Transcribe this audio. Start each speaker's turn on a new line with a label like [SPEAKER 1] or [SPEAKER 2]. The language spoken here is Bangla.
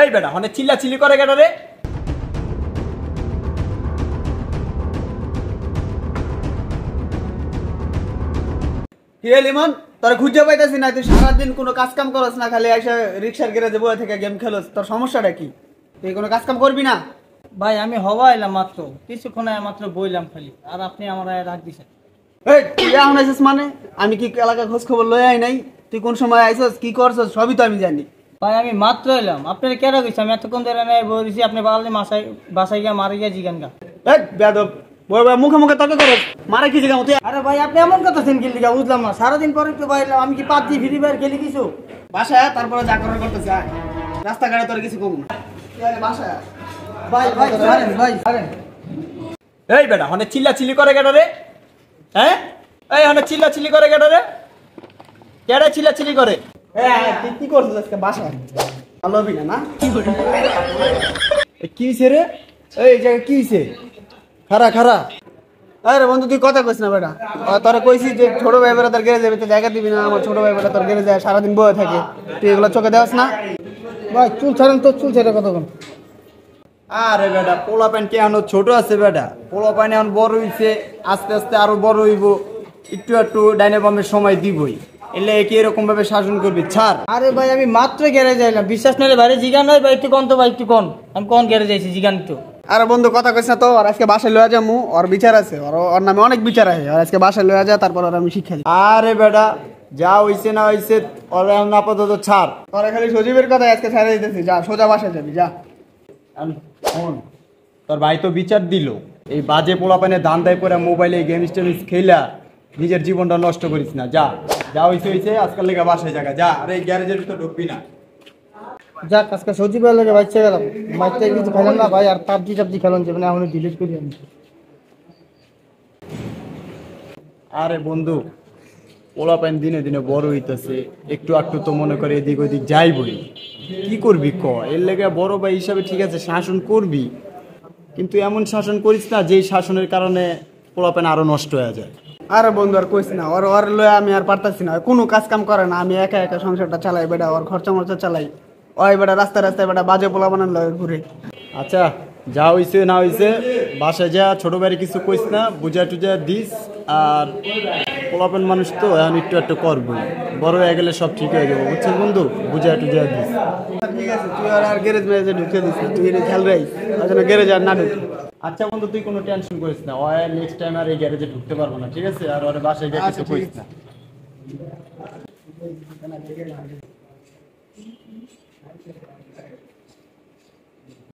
[SPEAKER 1] এই বেটা মানে চিল্লা চিল্লি করে কেন রে? কি লিমন, তোর খুঁজে পাইতেছি না। তুই সারাদিন কোনো কাজ কাম করস না, খালি এসে রিক্সার গ্যারেজে বসে থেকে গেম খেলোস। তোর সমস্যাটা কি? তুই কোনো কাজ কাম করবি না?
[SPEAKER 2] ভাই আমি হওয়া এলাম মাত্র কিছুক্ষণ মাত্র বইলাম খালি, আর আপনি আমার রাগ দিছেন।
[SPEAKER 1] এই তুই এখন আইছিস মানে? আমি কি এলাকা খোঁজ খবর লই আই নাই? তুই কোন সময় আইছিস, কি করছিস, সবই তো আমি জানি।
[SPEAKER 2] ভাই আমি মাত্র এলাম, আপনার কেন গেছি? আমি এতক্ষণ ধরে বলছি, আপনি বাড়ালে বাসায় গিয়ে মারে গিয়ে জিগান গা।
[SPEAKER 1] এই বেয়াদব, মুখে মুখে তর্ক করস, মারে কি জিগাম তুই?
[SPEAKER 2] আরে ভাই আপনি এমন কথা শুন কি লিখা বুঝলাম না। সারাদিন পরে একটু বাইলাম, আমি কি পাবজি ফ্রি ফায়ার খেলি কিছু?
[SPEAKER 1] বাসায় তারপরে যা করার করতেছি, রাস্তাঘাটে তোর কিছু কম না। বাসায়
[SPEAKER 2] ভাই ভাই ছাড়েন ভাই ছাড়েন।
[SPEAKER 1] এই বেটা মানে চিল্লা চিল্লি করে কেন রে? হ্যাঁ, এই মানে চিল্লা চিল্লি করে কেন রে? কেডা চিল্লা চিল্লি করে? তুই কি করছিস আজকে বাসায়? ভালো হবি না? কি হয়েছে রে? এই জায়গায় কি হয়েছে? খারা খারা। আরে বন্ধু তুই কথা কইস না বেটা। তোরা কইছিস যে ছোট ভাই বেটা তোর গেরে যাবে, তুই জায়গা দিবি না। আমার ছোট ভাই বেটা তোর গেরে যায়, সারাদিন বয়ে থাকে। তুই এগুলো চোখে দেওয়াস না?
[SPEAKER 2] ভাই চুল ছাড়েন তো, চুল ছেড়ে কতক্ষণ?
[SPEAKER 1] আরে বেটা পোলা প্যান্ট কে এখন ছোট আছে বেটা? পোলা প্যান্ট এখন বড় হইছে, আস্তে আস্তে আরো বড় হইব। একটু একটু ডাইনে বামে সময় দিবই। এলে কি এরকম ভাবে শাসন করবি? ছাড়।
[SPEAKER 2] আরে ভাই আমি মাত্র গ্যারেজ আইলাম, বিশ্বাস নয় ভাই। জিগান নয় ভাই, একটু কন তো ভাই, একটু কন। আমি কোন গ্যারেজ আইছি জিগান তো।
[SPEAKER 1] আরে বন্ধু কথা কইছ না তো? আর আজকে বাসায় লয়ে যামু, ওর বিচার আছে, ওর নামে অনেক বিচার আছে। আর আজকে বাসায় লয়ে যা, তারপর আর আমি শিক্ষা দিই। আরে বেটা যা হইছে না হইছে, ওরে এখন আপাতত ছাড়। তোরা খালি সজীবের কথা আজকে ছেড়ে দিতেছি। যা সোজা বাসায় যাবি, যা। তোর ভাই তো বিচার দিল, এই বাজে পোলাপানে দান দেয় করে মোবাইলে গেমস টেমস খেলা নিজের জীবনটা নষ্ট করিস না। যা যা হইছে হইছে, আজকাল লেগে বাসায় জায়গা যা। আর এই গ্যারেজের ভিতর ঢুকবি না।
[SPEAKER 2] যাক আজকে সজি বেলা লাগে বাচ্চা গেলাম, বাচ্চা কিছু খেলেন না ভাই। আর পাবজি টাবজি খেলেন যে, মানে এখন ডিলিট করি আমি।
[SPEAKER 1] আরে বন্ধু পোলাপাইন দিনে দিনে বড় হইতেছে, একটু একটু তো মনে করে এদিক ওদিক যাইবই। কি করবি ক? এর লেগে বড় ভাই হিসাবে ঠিক আছে শাসন করবি, কিন্তু এমন শাসন করিস না যেই শাসনের কারণে পোলাপাইন আরো নষ্ট হয়ে যায়। আরে বন্ধু আর কইস না, ওর লয়ে আমি আর পারতাছি না। কোনো কাজ কাম করে না, আমি একা একা সংসারটা চালাই বেটা। ওর খরচা মরচা চালাই। ওই বেটা রাস্তায় রাস্তায় বেটা বাজে পোলা বানান লয়ে ঘুরে। আচ্ছা যা হইছে না হইছে, বাসায় যা। ছোট ভাইয়ের কিছু কইস না, বুঝা টুজা দিস। আর পোলাপেন মানুষ তো এখন একটু একটু করবো, বড় হয়ে গেলে সব ঠিক হয়ে যাবো, বুঝছিস বন্ধু? বুঝা টুজা দিস। ঠিক আছে, তুই আর গ্যারেজ ম্যারেজে ঢুকে দিস, তুই খেয়াল রাখিস যেন গ্যারেজ আর না ঢুকি। আচ্ছা বন্ধু তুই কোনো টেনশন করিস না, ওই নেক্সট টাইম আর এই গ্যারেজে ঢুকতে পারবো না, ঠিক আছে? আর ওরে বাসায় গিয়ে কিছু কইস না।